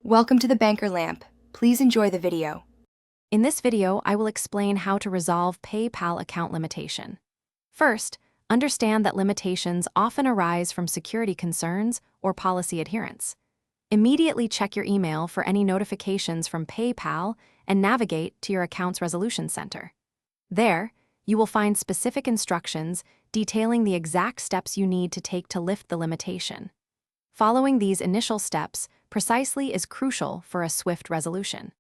Welcome to the Banker Lamp. Please enjoy the video. In this video, I will explain how to resolve PayPal account limitation. First, understand that limitations often arise from security concerns or policy adherence. Immediately check your email for any notifications from PayPal and navigate to your account's resolution center. There, you will find specific instructions detailing the exact steps you need to take to lift the limitation. Following these initial steps precisely is crucial for a swift resolution.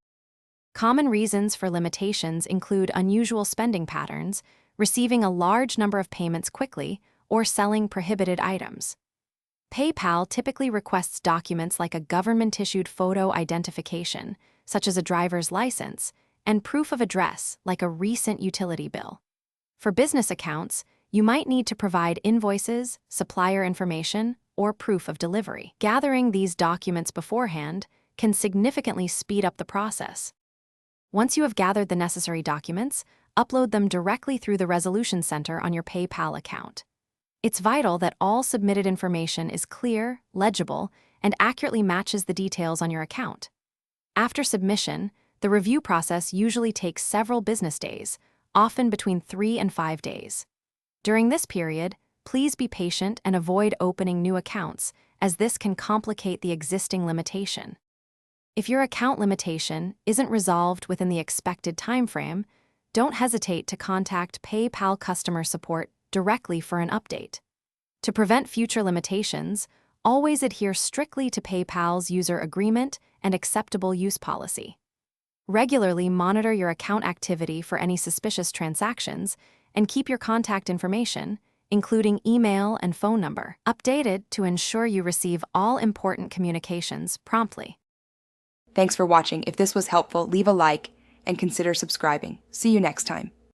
Common reasons for limitations include unusual spending patterns, receiving a large number of payments quickly, or selling prohibited items. PayPal typically requests documents like a government-issued photo identification, such as a driver's license, and proof of address, like a recent utility bill. For business accounts, you might need to provide invoices, supplier information, or proof of delivery. Gathering these documents beforehand can significantly speed up the process. Once you have gathered the necessary documents, upload them directly through the Resolution Center on your PayPal account. It's vital that all submitted information is clear, legible, and accurately matches the details on your account. After submission, the review process usually takes several business days, often between 3 and 5 days. During this period, please be patient and avoid opening new accounts, as this can complicate the existing limitation. If your account limitation isn't resolved within the expected timeframe, don't hesitate to contact PayPal customer support directly for an update. To prevent future limitations, always adhere strictly to PayPal's user agreement and acceptable use policy. Regularly monitor your account activity for any suspicious transactions and keep your contact information, including email and phone number, updated to ensure you receive all important communications promptly. Thanks for watching. If this was helpful, leave a like and consider subscribing. See you next time.